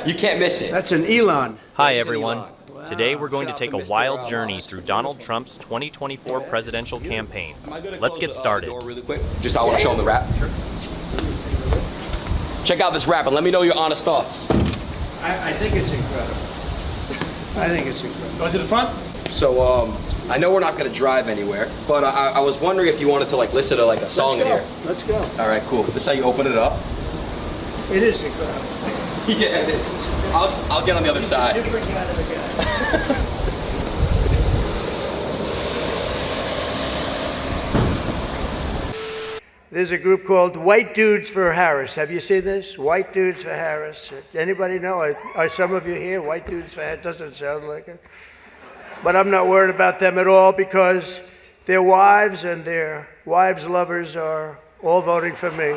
You can't miss it. That's an Elon. Hi, everyone. Today we're going to take a wild journey through Donald Trump's 2024 presidential campaign. Let's get started. Really quick. Just I want to show them the wrap. Sure. Check out this wrap and let me know your honest thoughts. I think it's incredible. I think it's incredible. Go to the front. So, I know we're not going to drive anywhere, but I was wondering if you wanted to listen to a song in here. Let's go. All right, cool. This is how you open it up. It is incredible. Yeah, it is. I'll get on the other side. Different kind of a guy. There's a group called White Dudes for Harris. Have you seen this? White Dudes for Harris. Anybody know? Are some of you here? White Dudes for Harris? Doesn't sound like it. But I'm not worried about them at all because their wives and their wives' lovers are all voting for me.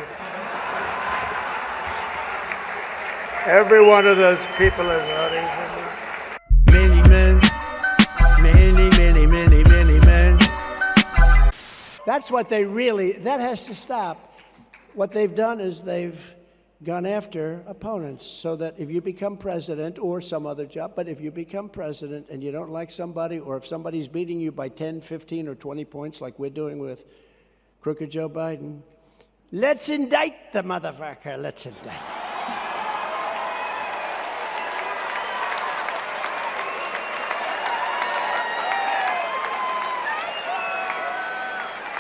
Every one of those people is voting for me. Many men, many men. That's what that has to stop. What they've done is they've gone after opponents so that if you become president or some other job, but if you become president and you don't like somebody, or if somebody's beating you by 10, 15, or 20 points like we're doing with crooked Joe Biden, let's indict the motherfucker. Let's indict him.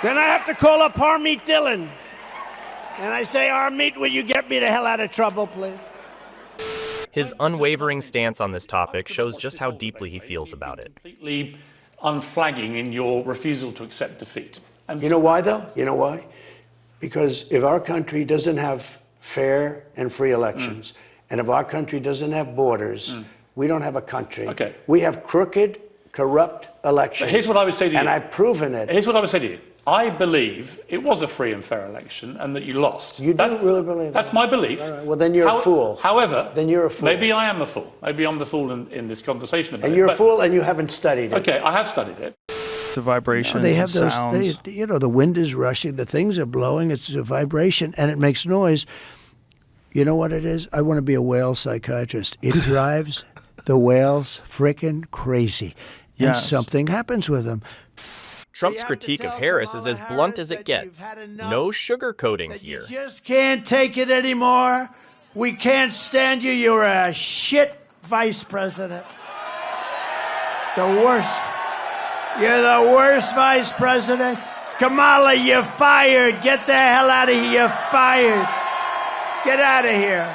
Then I have to call up Harmeet Dillon. And I say, Harmeet, will you get me the hell out of trouble, please? His unwavering stance on this topic shows just how deeply he feels about it. Completely unflagging in your refusal to accept defeat. And you know why, though? You know why? Because if our country doesn't have fair and free elections, and if our country doesn't have borders, we don't have a country. Okay. We have crooked, corrupt elections. But here's what I would say to you. And I've proven it. Here's what I would say to you. I believe it was a free and fair election and that you lost. You don't really believe That's that? my belief. All right. Well, then you're a fool. However, then you're a fool. Maybe I am a fool. Maybe I'm the fool in this conversation about and you're a fool and you haven't studied it. Okay, I have studied it. The vibrations, they have the those, sounds. the wind is rushing, the things are blowing, it's a vibration, and it makes noise. You know what it is? I want to be a whale psychiatrist. It drives the whales frickin' crazy. And something happens with them. Trump's critique of Harris is as blunt as it gets. No sugarcoating here. You just can't take it anymore. We can't stand you. You're a shit vice president. The worst. You're the worst vice president. Kamala, you're fired. Get the hell out of here. You're fired. Get out of here.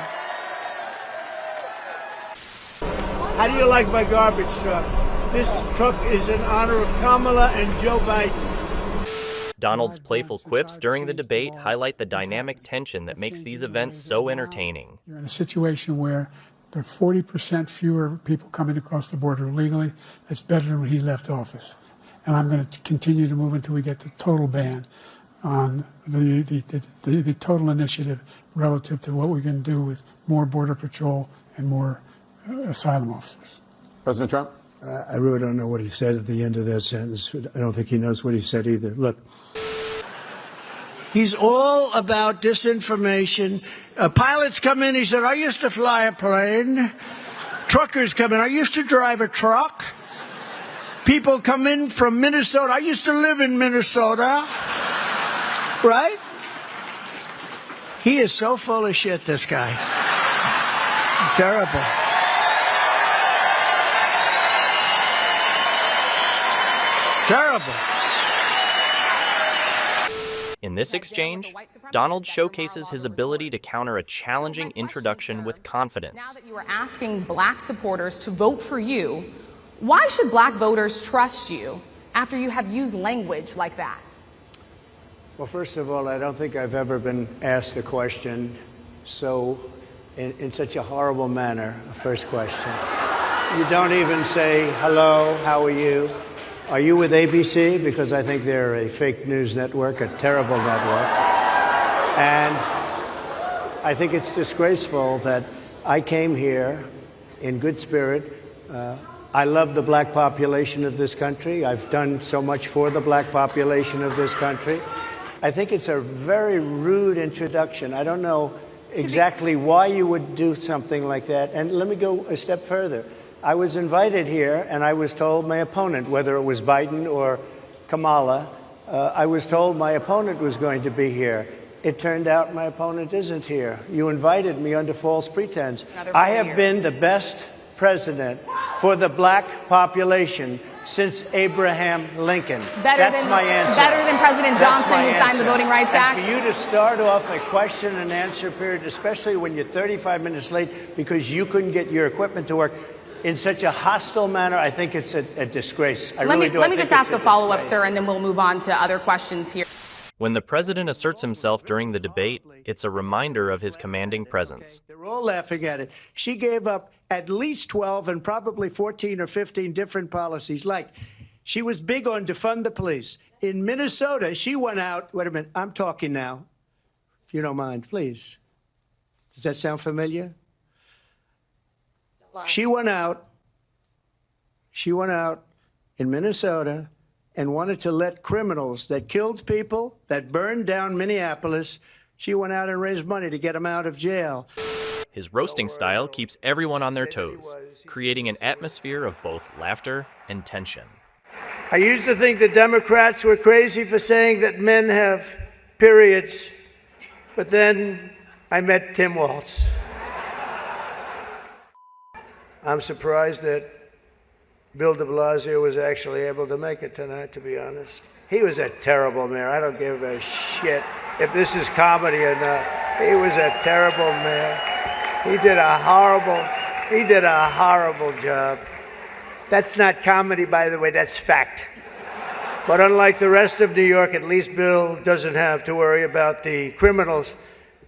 How do you like my garbage truck? This truck is in honor of Kamala and Joe Biden. Donald's playful quips during the debate highlight the dynamic tension that makes these events so entertaining. You're in a situation where there are 40% fewer people coming across the border illegally. That's better than when he left office. And I'm going to continue to move until we get the total ban on the total initiative relative to what we're going to do with more Border Patrol and more asylum officers. President Trump? I really don't know what he said at the end of that sentence. I don't think he knows what he said either. Look. He's all about disinformation. Pilots come in, he said, I used to fly a plane. Truckers come in, I used to drive a truck. People come in from Minnesota, I used to live in Minnesota. Right? He is so full of shit, this guy. Terrible. Terrible. In this exchange, Donald showcases his ability to counter a challenging introduction with confidence. Now that you are asking black supporters to vote for you, why should black voters trust you after you have used language like that? Well, first of all, I don't think I've ever been asked a question in such a horrible manner, a first question. You don't even say, hello, how are you? Are you with ABC? Because I think they're a fake news network, a terrible network. And I think it's disgraceful that I came here in good spirit. I love the black population of this country. I've done so much for the black population of this country. I think it's a very rude introduction. I don't know exactly why you would do something like that. And let me go a step further. I was invited here, and I was told my opponent, whether it was Biden or Kamala, I was told my opponent was going to be here. It turned out my opponent isn't here. You invited me under false pretense. I have been the best president for the black population since Abraham Lincoln. That's my answer. Better than President Johnson, who signed the Voting Rights Act? And for you to start off a question and answer period, especially when you're 35 minutes late because you couldn't get your equipment to work, in such a hostile manner, I think it's a disgrace. Let me just ask a follow-up, sir, and then we'll move on to other questions here. When the president asserts himself during the debate, it's a reminder of his commanding presence. They're all laughing at it. She gave up at least 12 and probably 14 or 15 different policies. Like, she was big on defund the police. In Minnesota, she went out. Wait a minute, I'm talking now. If you don't mind, please. Does that sound familiar? She went out in Minnesota and wanted to let criminals that killed people, that burned down Minneapolis, she went out and raised money to get them out of jail. His roasting style keeps everyone on their toes, creating an atmosphere of both laughter and tension. I used to think the Democrats were crazy for saying that men have periods, but then I met Tim Walz. I'm surprised that Bill de Blasio was actually able to make it tonight, to be honest. He was a terrible mayor. I don't give a shit if this is comedy or not. He was a terrible mayor. He did a horrible job. That's not comedy, by the way, that's fact. But unlike the rest of New York, at least Bill doesn't have to worry about the criminals.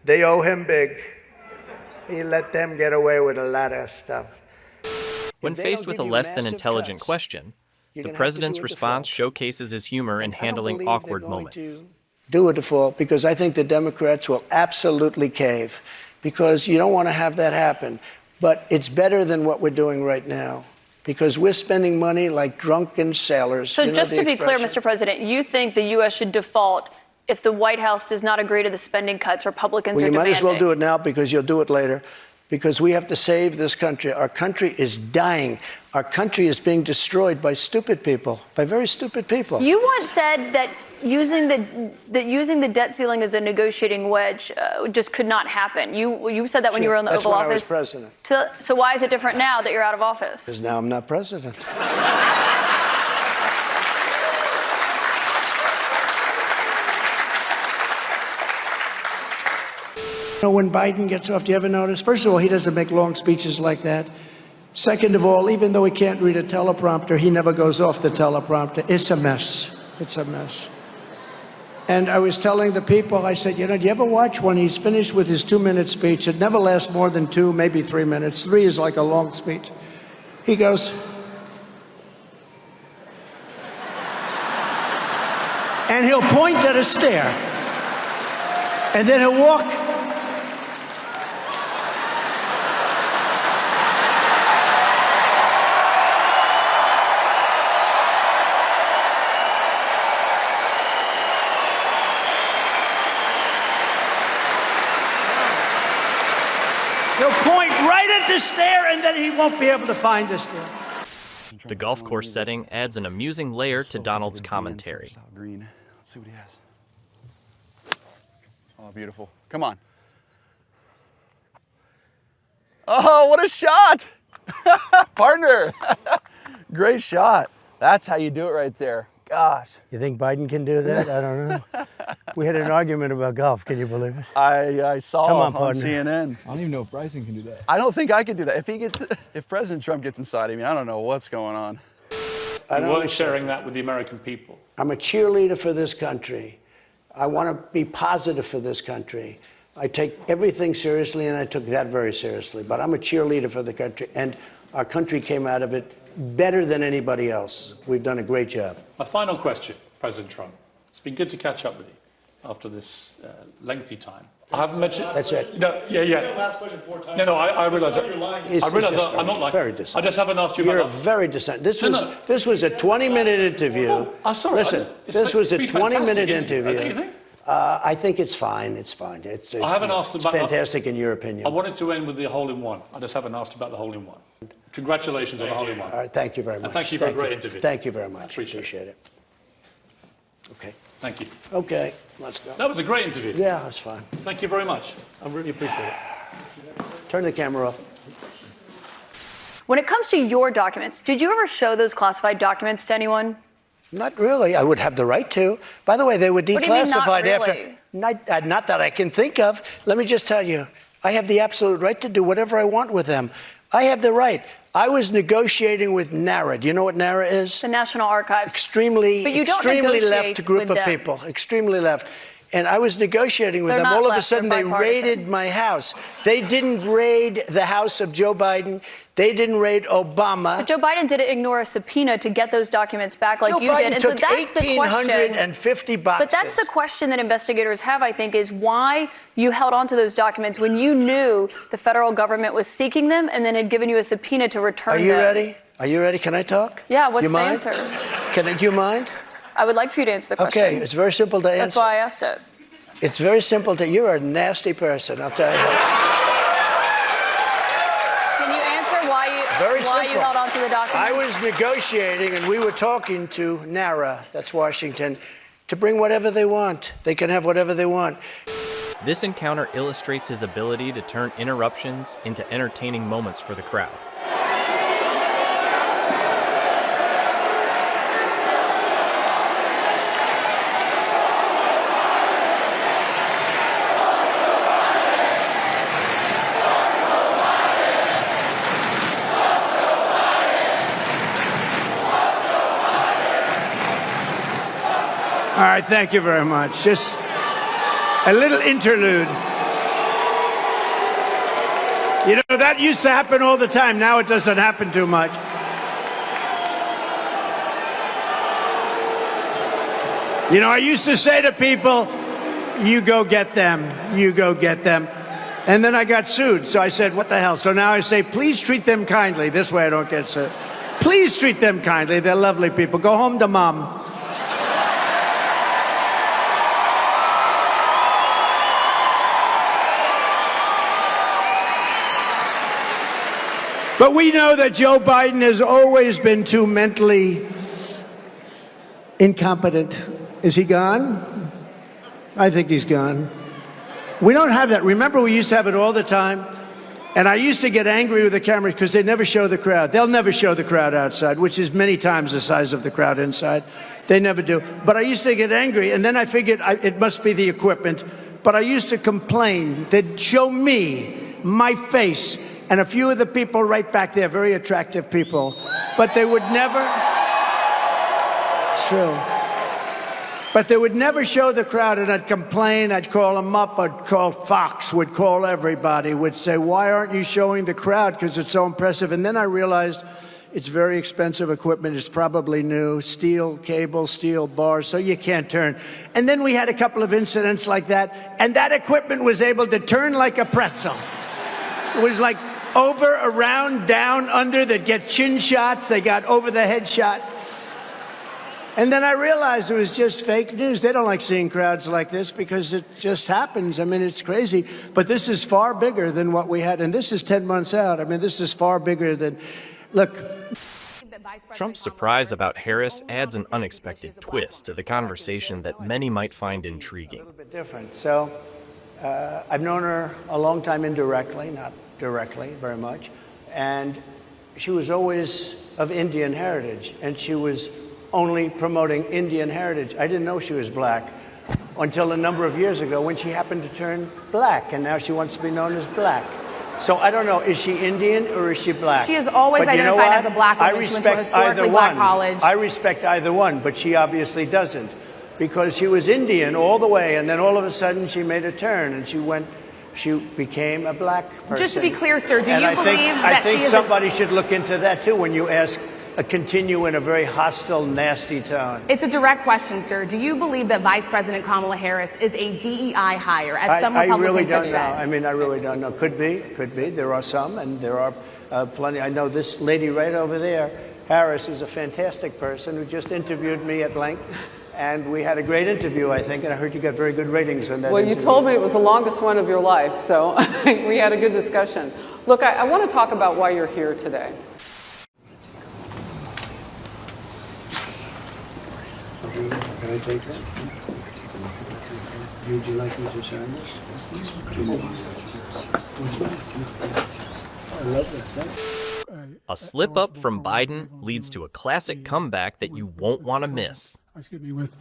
They owe him big. He let them get away with a lot of stuff. When faced with a less than intelligent question, the president's response showcases his humor in handling awkward moments. Do a default because I think the Democrats will absolutely cave because you don't want to have that happen. But it's better than what we're doing right now because we're spending money like drunken sailors. So just to be clear, Mr. President, you think the U.S. should default if the White House does not agree to the spending cuts Republicans are demanding? Well, you might as well do it now because you'll do it later. Because we have to save this country. Our country is dying. Our country is being destroyed by stupid people, by very stupid people. You once said that using the debt ceiling as a negotiating wedge just could not happen. You said that when you were in the Oval Office. That's when I was president. So why is it different now that you're out of office? Because now I'm not president. When Biden gets off, do you ever notice? First of all, he doesn't make long speeches like that. Second of all, even though he can't read a teleprompter, he never goes off the teleprompter. It's a mess. It's a mess. And I was telling the people, I said, do you ever watch when he's finished with his 2-minute speech? It never lasts more than 2, maybe 3 minutes. 3 is like a long speech. He goes, and he'll point at a stair. And then he'll walk. He'll point right at the stair, and then he won't be able to find the stair. The golf course setting adds an amusing layer to Donald's commentary. Green. Let's see what he has. Oh, beautiful. Come on. Oh, what a shot! Partner! Great shot. That's how you do it right there. Gosh. You think Biden can do that? I don't know. We had an argument about golf. Can you believe it? I saw Come on partner. CNN. I don't even know if Bryson can do that. I don't think I could do that. If President Trump gets inside of me, I don't know what's going on. You weren't sharing that with the American people. I'm a cheerleader for this country. I want to be positive for this country. I take everything seriously, and I took that very seriously. But I'm a cheerleader for the country, and our country came out of it better than anybody else. We've done a great job. My final question, President Trump. It's been good to catch up with you after this lengthy time. I haven't mentioned... That's it. No, yeah. Last question 4 times. No, I realise that. It's I realise just that I'm not like... very dissonant. I just haven't asked you You're about... very dissonant. This was a 20-minute interview. Sorry. Listen, this was a 20-minute interview. Don't you think? I think it's fine. It's fine. I haven't asked it's about fantastic in your opinion. I wanted to end with the hole-in-one. I just haven't asked about the hole-in-one. Congratulations on the hole-in-one. All right, thank you very much. And thank you for a great interview. Thank you very much. Appreciate it. Okay. Thank you. Okay, let's go. That was a great interview. Yeah, that's fine. Thank you very much. I really appreciate it. Turn the camera off. When it comes to your documents, did you ever show those classified documents to anyone? Not really. I would have the right to. By the way, they were declassified What do you mean, not really? after. Not that I can think of. Let me just tell you, I have the absolute right to do whatever I want with them. I have the right. I was negotiating with NARA. Do you know what NARA is? The National Archives. Extremely left group of people. Extremely left. And I was negotiating with them. All of a sudden, they raided my house. They didn't raid the house of Joe Biden. They didn't raid Obama. But Joe Biden didn't ignore a subpoena to get those documents back like Joe you Biden did. And took so that's the question. 1,850 boxes. But that's the question that investigators have, I think, is why you held on to those documents when you knew the federal government was seeking them and then had given you a subpoena to return them. Are you ready? Are you ready? Can I talk? Yeah, what's you the mind? answer? Do you mind? I would like for you to answer the question. Okay, it's very simple to answer. That's why I asked it. It's very simple to. You're a nasty person, I'll tell you. Can you answer why you held on to the documents? I was negotiating, and we were talking to NARA, that's Washington, to bring whatever they want. They can have whatever they want. This encounter illustrates his ability to turn interruptions into entertaining moments for the crowd. All right, thank you very much. Just a little interlude. You know, that used to happen all the time. Now it doesn't happen too much. You know, I used to say to people, you go get them, you go get them. And then I got sued, so I said, what the hell? So now I say, please treat them kindly. This way I don't get sued. Please treat them kindly. They're lovely people. Go home to mom. But we know that Joe Biden has always been too mentally incompetent. Is he gone? I think he's gone. We don't have that. Remember, we used to have it all the time? And I used to get angry with the cameras because they never show the crowd. They'll never show the crowd outside, which is many times the size of the crowd inside. They never do. But I used to get angry, and then I figured it must be the equipment. But I used to complain. They'd show me, my face, and a few of the people right back there, very attractive people. But they would never, it's true. But they would never show the crowd, and I'd complain, I'd call them up, I'd call Fox, would call everybody, would say, why aren't you showing the crowd? Because it's so impressive. And then I realized it's very expensive equipment, it's probably new, steel cable, steel bars, so you can't turn. And then we had a couple of incidents like that, and that equipment was able to turn like a pretzel. It was like over, around, down, under. They'd get chin shots. They got over the head shots. And then I realized it was just fake news. They don't like seeing crowds like this because it just happens. I mean, it's crazy. But this is far bigger than what we had. And this is 10 months out. I mean, this is far bigger than, look. Trump's surprise about Harris adds an unexpected twist to the conversation that many might find intriguing. A little bit different. So I've known her a long time indirectly, not directly very much. And she was always of Indian heritage. And she was only promoting Indian heritage. I didn't know she was black until a number of years ago when she happened to turn black, and now she wants to be known as black. So I don't know, is she Indian or is she black? She has always identified as a black woman. She went to a historically black college. I respect either one, but she obviously doesn't, because she was Indian all the way, and then all of a sudden she made a turn, and she became a black person. Just to be clear, sir, do you believe that I think somebody should look into that too when you ask continue in a very hostile, nasty tone. It's a direct question, sir. Do you believe that Vice President Kamala Harris is a DEI hire, as some Republicans really don't have said? know. I mean, I really don't know. Could be. There are some, and there are plenty. I know this lady right over there, Harris, is a fantastic person who just interviewed me at length. And we had a great interview, I think, and I heard you got very good ratings on that Well, interview. you told me it was the longest one of your life, so we had a good discussion. Look, I want to talk about why you're here today. Can I take that? Would you like me to sign this? I love that. A slip up from Biden leads to a classic comeback that you won't want to miss. Excuse me, with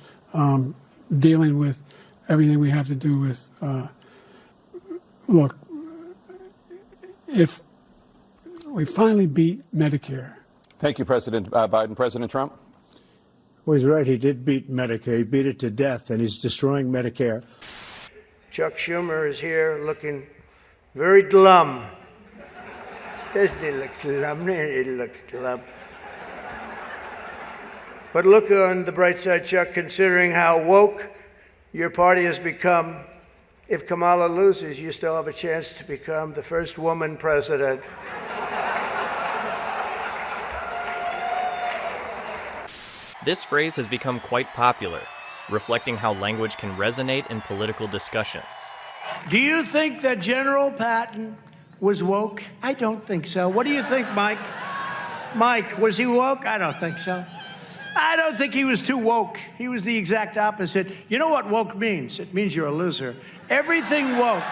dealing with everything we have to do with, look, if we finally beat Medicare. Thank you, President Biden. President Trump? Well, he's right. He did beat Medicare. He beat it to death, and he's destroying Medicare. Chuck Schumer is here looking very glum. Doesn't he look glum? He looks glum. But look on the bright side, Chuck, considering how woke your party has become. If Kamala loses, you still have a chance to become the first woman president. This phrase has become quite popular, reflecting how language can resonate in political discussions. Do you think that General Patton was woke? I don't think so. What do you think, Mike? Mike, was he woke? I don't think so. I don't think he was too woke. He was the exact opposite. You know what woke means? It means you're a loser. Everything woke.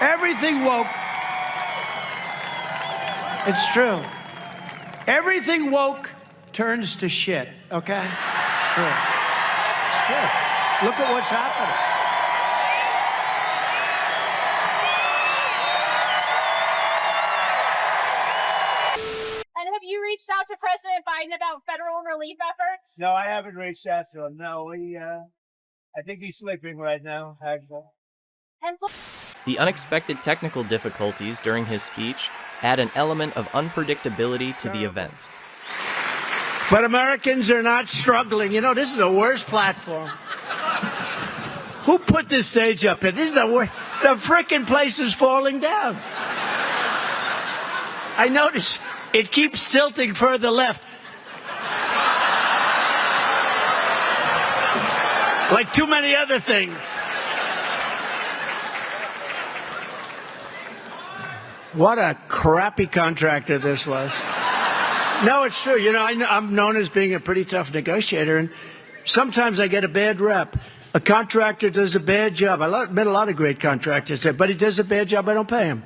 Everything woke. It's true. Everything woke turns to shit, okay? It's true. It's true. Look at what's happening. And have you reached out to President Biden about federal relief efforts? No, I haven't reached out to him. No, I think he's sleeping right now, actually. And The unexpected technical difficulties during his speech add an element of unpredictability to the event. But Americans are not struggling. You know, this is the worst platform. Who put this stage up here? This is the worst. The frickin' place is falling down. I notice it keeps tilting further left. Like too many other things. What a crappy contractor this was. No, it's true. You know, I'm known as being a pretty tough negotiator, and sometimes I get a bad rep. A contractor does a bad job. I met a lot of great contractors there, but he does a bad job, I don't pay him.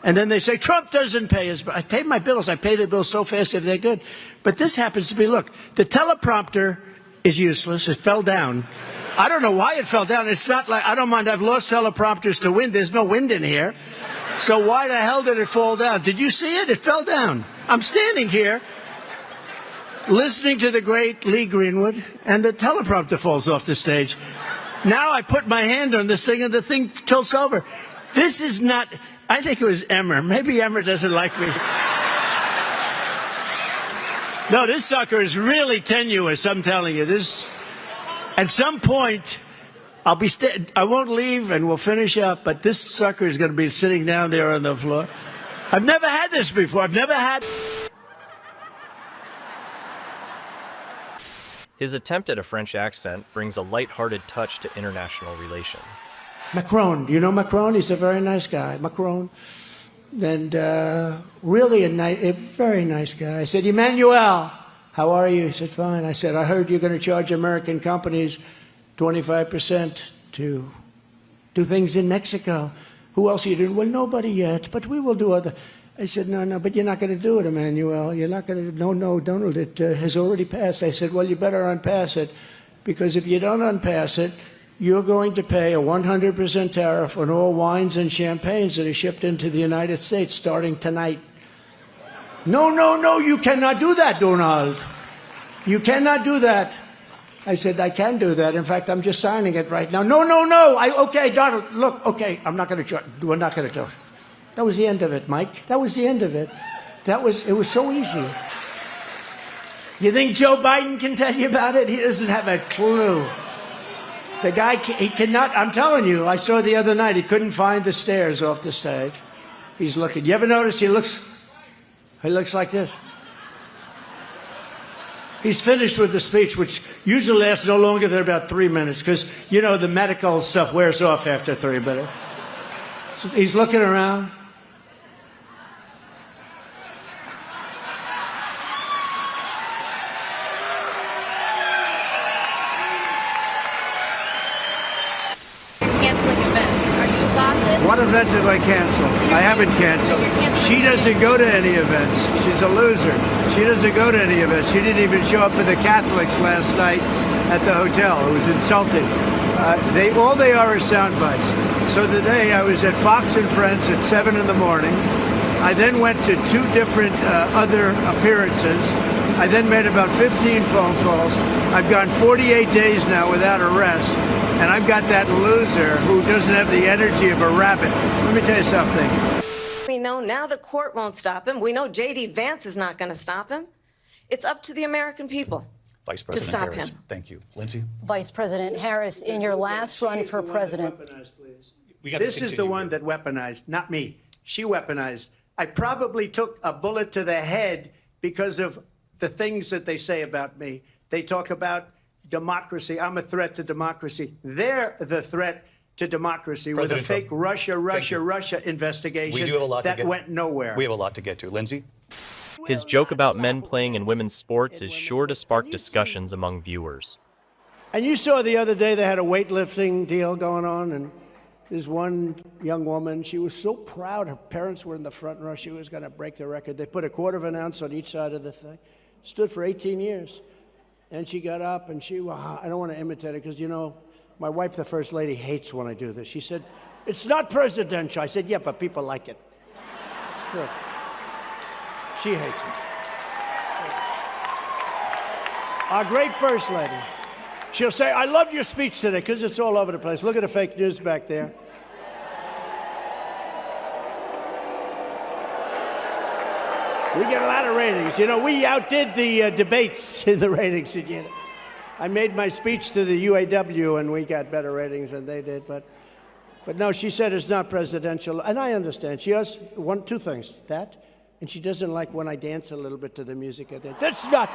And then they say, Trump doesn't pay his bills. I pay my bills. I pay the bills so fast if they're good. But this happens to be, look, the teleprompter is useless. It fell down. I don't know why it fell down. It's not like, I don't mind. I've lost teleprompters to wind. There's no wind in here. So why the hell did it fall down? Did you see it? It fell down. I'm standing here listening to the great Lee Greenwood, and the teleprompter falls off the stage. Now I put my hand on this thing, and the thing tilts over. This is not... I think it was Emmer. Maybe Emmer doesn't like me. No, this sucker is really tenuous, I'm telling you. This, at some point, I won't leave and we'll finish up, but this sucker is going to be sitting down there on the floor. I've never had this before. I've never had... His attempt at a French accent brings a light-hearted touch to international relations. Macron, do you know Macron? He's a very nice guy, Macron. And really a very nice guy. I said, Emmanuel, how are you? He said, fine. I said, I heard you're going to charge American companies 25% to do things in Mexico. Who else are you doing? Well, nobody yet, but we will do other. I said, no, but you're not going to do it, Emmanuel. You're not going to, no, Donald, it has already passed. I said, well, you better unpass it, because if you don't unpass it, you're going to pay a 100% tariff on all wines and champagnes that are shipped into the United States starting tonight. No, you cannot do that, Donald. You cannot do that. I said, I can do that. In fact, I'm just signing it right now. No. Okay, Donald, look, okay, we're not going to do it. That was the end of it, Mike. That was the end of it. It was so easy. You think Joe Biden can tell you about it? He doesn't have a clue. The guy, he cannot, I'm telling you, I saw the other night, he couldn't find the stairs off the stage. He's looking. You ever notice he looks like this? He's finished with the speech, which usually lasts no longer than about 3 minutes, because, you know, the medical stuff wears off after 3 minutes. So he's looking around. Canceling events. Are you exhausted? What event did I cancel? I haven't canceled. She doesn't go to any events. She's a loser. She doesn't go to any events. She didn't even show up for the Catholics last night at the hotel. It was insulting. All they are is sound bites. So today I was at Fox and Friends at 7 in the morning. I then went to 2 different other appearances. I then made about 15 phone calls. I've gone 48 days now without arrest. And I've got that loser who doesn't have the energy of a rabbit. Let me tell you something. We know now the court won't stop him. We know J.D. Vance is not going to stop him. It's up to the American people Vice to President stop Harris. him. Thank you. Lindsay? Vice President Harris, in your last run for president. This is the one that weaponized, not me. She weaponized. I probably took a bullet to the head because of the things that they say about me. They talk about democracy. I'm a threat to democracy. They're the threat to democracy with a fake Russia investigation that went nowhere. We have a lot to get to. Lindsay? His joke about men playing in women's sports is sure to spark discussions among viewers. And you saw the other day they had a weightlifting deal going on, and there's one young woman, she was so proud. Her parents were in the front row. She was going to break the record. They put a 1/4 ounce on each side of the thing. Stood for 18 years. And she got up, and I don't want to imitate her because, you know, my wife, the First Lady, hates when I do this. She said, "It's not presidential." I said, "Yeah, but people like it." It's true. She hates it. Our great First Lady. She'll say, "I loved your speech today," because it's all over the place. Look at the fake news back there. We get a lot of ratings. You know, we outdid the debates in the ratings. You know. I made my speech to the UAW, and we got better ratings than they did. But no, she said it's not presidential, and I understand. She has 2 things, that, and she doesn't like when I dance a little bit to the music I did. That's not.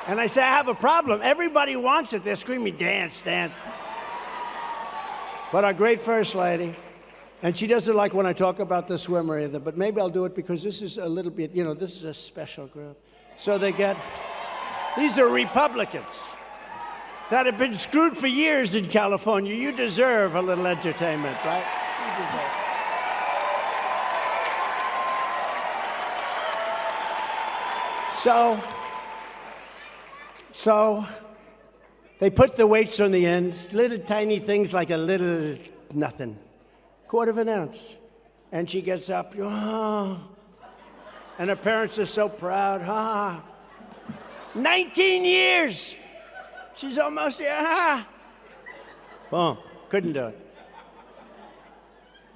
And I say, I have a problem. Everybody wants it. They're screaming, "Dance, dance." But our great First Lady, and she doesn't like when I talk about the swimmer either, but maybe I'll do it because this is a little bit, you know, this is a special group. So these are Republicans that have been screwed for years in California. You deserve a little entertainment, right? You deserve it. So they put the weights on the end, little tiny things like a little nothing. 1/4 ounce. And she gets up, and her parents are so proud. 19 years. She's almost here. Boom. Couldn't do it.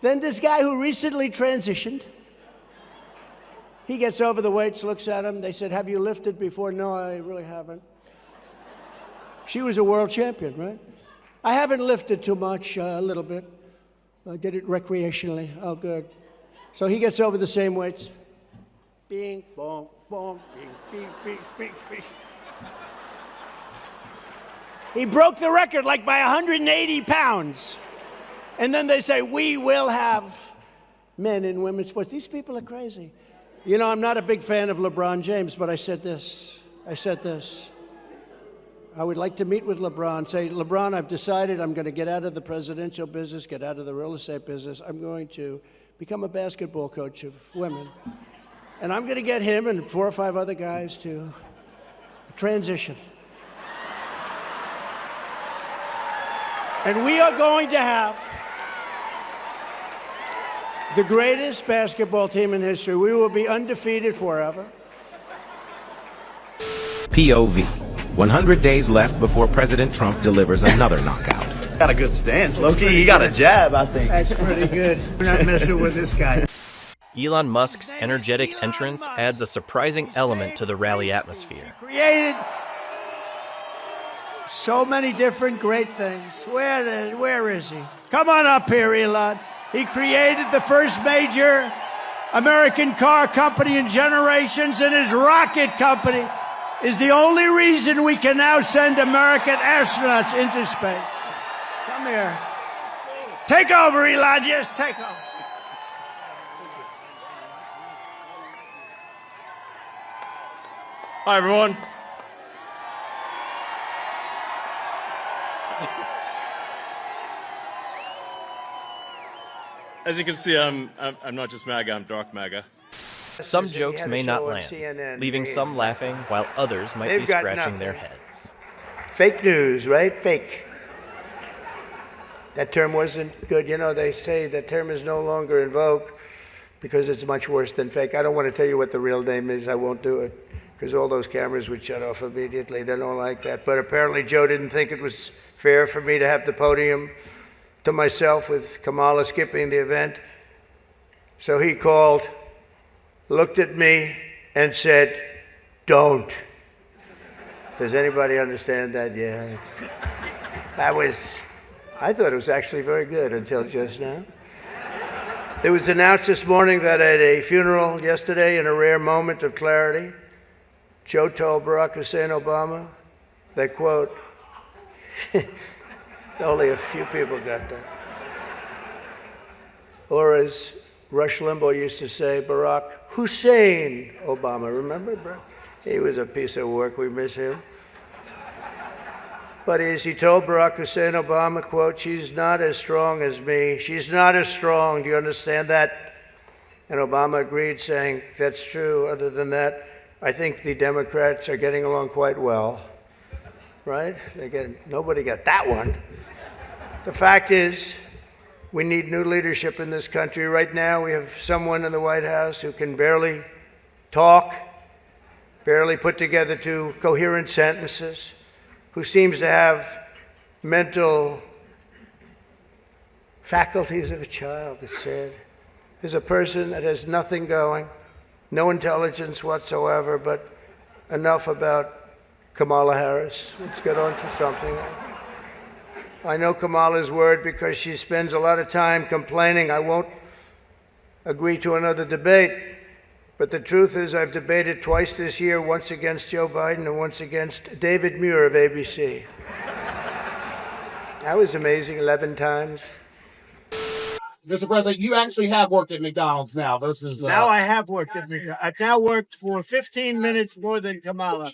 Then this guy who recently transitioned, he gets over the weights, looks at him. They said, "Have you lifted before?" "No, I really haven't." She was a world champion, right? "I haven't lifted too much, a little bit. I did it recreationally." "Oh, good." So he gets over the same weights. Bing, boom, boom, bing, bing, bing, bing, bing. He broke the record like by 180 pounds. And then they say, "We will have men in women's sports." These people are crazy. You know, I'm not a big fan of LeBron James, but I said this. I would like to meet with LeBron, say, "LeBron, I've decided I'm going to get out of the presidential business, get out of the real estate business. I'm going to become a basketball coach of women. And I'm going to get him and 4 or 5 other guys to transition. And we are going to have the greatest basketball team in history. We will be undefeated forever." POV. 100 days left before President Trump delivers another knockout. Got a good stance, Loki. He got a jab, I think. That's pretty good. We're not messing with this guy. Elon Musk's energetic entrance adds a surprising element to the rally atmosphere. Created so many different great things. Where is he? Come on up here, Elon. He created the first major American car company in generations, and his rocket company. is the only reason we can now send American astronauts into space. Come here. Take over, Elon. Just take over. Hi, everyone. As you can see, I'm not just MAGA, I'm dark MAGA. Some jokes may not land, leaving some laughing while others might be scratching their heads. Fake news, right? Fake. That term wasn't good. You know, they say that term is no longer in vogue because it's much worse than fake. I don't want to tell you what the real name is. I won't do it because all those cameras would shut off immediately. They don't like that. But apparently Joe didn't think it was fair for me to have the podium to myself with Kamala skipping the event. So he called, looked at me, and said, "Don't." Does anybody understand that? Yeah. I thought it was actually very good until just now. It was announced this morning that at a funeral yesterday, in a rare moment of clarity, Joe told Barack Hussein Obama that, quote, only a few people got that. Or as Rush Limbaugh used to say, Barack Hussein Obama. Remember, bro? He was a piece of work. We miss him. But as he told Barack Hussein Obama, quote, "She's not as strong as me. She's not as strong. Do you understand that?" And Obama agreed, saying, "That's true. Other than that, I think the Democrats are getting along quite well." Right? Nobody got that one. The fact is, we need new leadership in this country. Right now, we have someone in the White House who can barely talk, barely put together two coherent sentences, who seems to have mental faculties of a child, it's said. There's a person that has nothing going, no intelligence whatsoever, but enough about Kamala Harris. Let's get on to something else. I know Kamala's word because she spends a lot of time complaining. I won't agree to another debate. But the truth is I've debated twice this year, once against Joe Biden and once against David Muir of ABC. That was amazing, 11 times. Mr. President, you actually have worked at McDonald's now versus... Now I have worked at McDonald's. I've now worked for 15 minutes more than Kamala.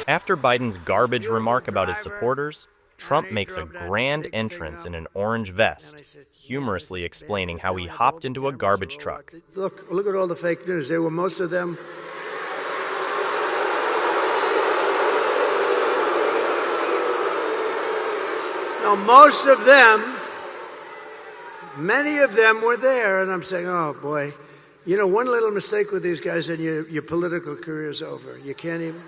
After Biden's garbage remark about his supporters, Trump makes a grand entrance in an orange vest, humorously explaining how he hopped into a garbage truck. Look at all the fake news. They were most of them. No, most of them, many of them were there. And I'm saying, oh boy, you know, one little mistake with these guys and your political career's over. You can't even.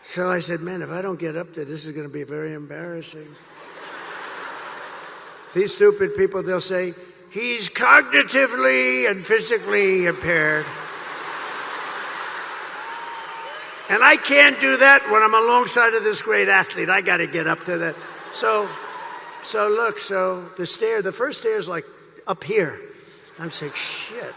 So I said, man, if I don't get up there, this is going to be very embarrassing. These stupid people, they'll say, he's cognitively and physically impaired. And I can't do that when I'm alongside of this great athlete. I got to get up to that. So look, the first stair is like up here. I'm saying, shit.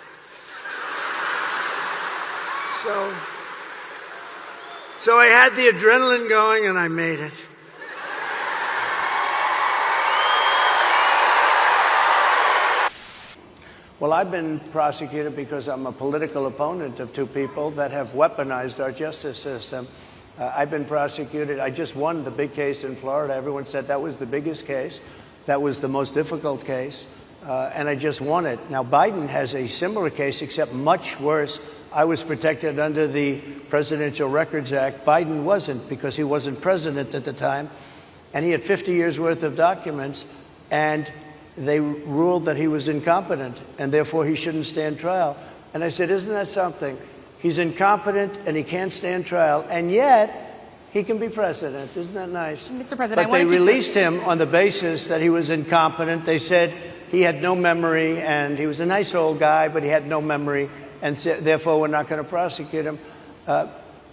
So I had the adrenaline going and I made it. Well, I've been prosecuted because I'm a political opponent of two people that have weaponized our justice system. I've been prosecuted. I just won the big case in Florida. Everyone said that was the biggest case. That was the most difficult case. And I just won it. Now, Biden has a similar case, except much worse. I was protected under the Presidential Records Act. Biden wasn't, because he wasn't president at the time. And he had 50 years worth of documents. And they ruled that he was incompetent, and therefore he shouldn't stand trial. And I said, isn't that something? He's incompetent and he can't stand trial, and yet he can be president. Isn't that nice? Mr. President, but they released him on the basis that he was incompetent. They said he had no memory, and he was a nice old guy, but he had no memory, and therefore we're not going to prosecute him.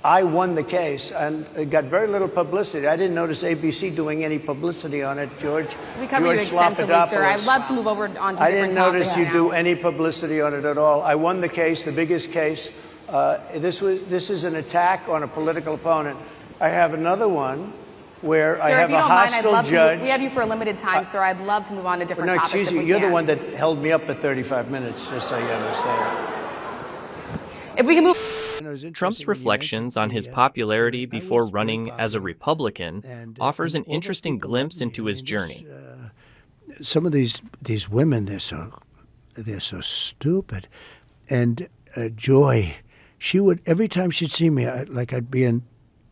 I won the case, and it got very little publicity. I didn't notice ABC doing any publicity on it, George. We covered you extensively, sir. I'd love to move over on to different topics. I didn't notice you do any publicity on it at all. I won the case, the biggest case This is an attack on a political opponent. I have another one where I have a hostile judge. We have you for a limited time, sir. I'd love to move on to different no, topics. Excuse you. You're the one that held me up for 35 minutes, just so you understand. If we can move. Trump's reflections on his popularity before running as a Republican offers an interesting glimpse into his journey. Some of these women, they're so stupid. And Joy, she would, every time she'd see me, I'd be in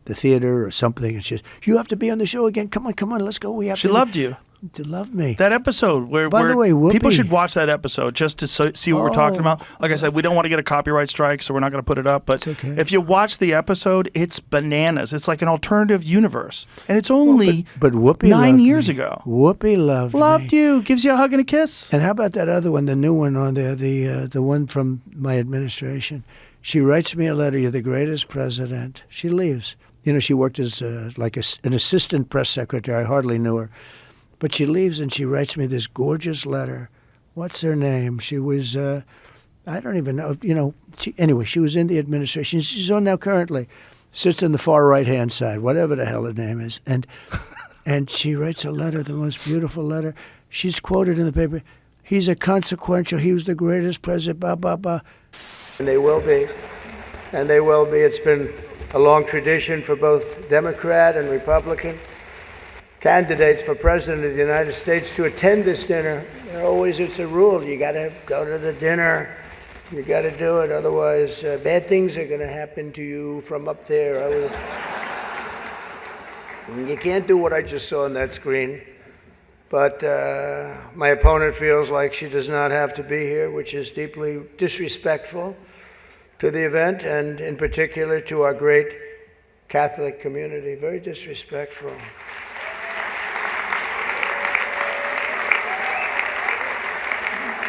the theater or something, and she'd, you have to be on the show again. Come on, let's go. She loved you. To love me. That episode where the way, Whoopi, people should watch that episode just to see what we're talking about. Like I said, we don't want to get a copyright strike, so we're not going to put it up. But if you watch the episode, it's bananas. It's like an alternative universe, and it's only but Whoopi 9 years ago. Whoopi loved you. Gives you a hug and a kiss. And how about that other one, the new one on there, the one from my administration? She writes me a letter. You're the greatest president. She leaves. You know, she worked as an assistant press secretary. I hardly knew her. But she leaves and she writes me this gorgeous letter. What's her name? She was, I don't even know, you know. Anyway, she was in the administration. She's on now currently. Sits on the far right-hand side, whatever the hell her name is. And she writes a letter, the most beautiful letter. She's quoted in the paper. He's a consequential, he was the greatest president, blah, blah, blah. And they will be. And they will be. It's been a long tradition for both Democrat and Republican candidates for president of the United States to attend this dinner. It's a rule. You got to go to the dinner. You got to do it. Otherwise, bad things are going to happen to you from up there. You can't do what I just saw on that screen. But my opponent feels like she does not have to be here, which is deeply disrespectful to the event, and in particular to our great Catholic community. Very disrespectful.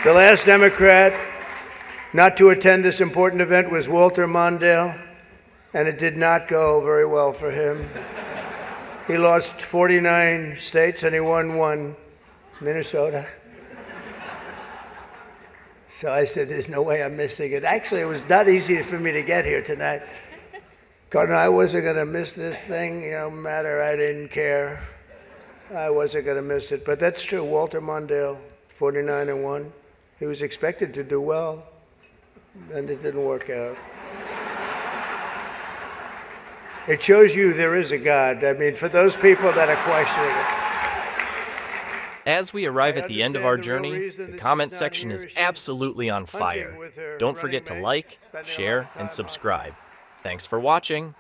The last Democrat not to attend this important event was Walter Mondale, and it did not go very well for him. He lost 49 states and he won one, Minnesota. So I said, there's no way I'm missing it. Actually, it was not easy for me to get here tonight. Because I wasn't going to miss this thing, no matter, I didn't care. I wasn't going to miss it. But that's true, Walter Mondale, 49 and 1. He was expected to do well, and it didn't work out. It shows you there is a God. I mean, for those people that are questioning it. As we arrive at the end of our journey, the comment section is absolutely on fire. Don't forget to like, share, and subscribe. Thanks for watching.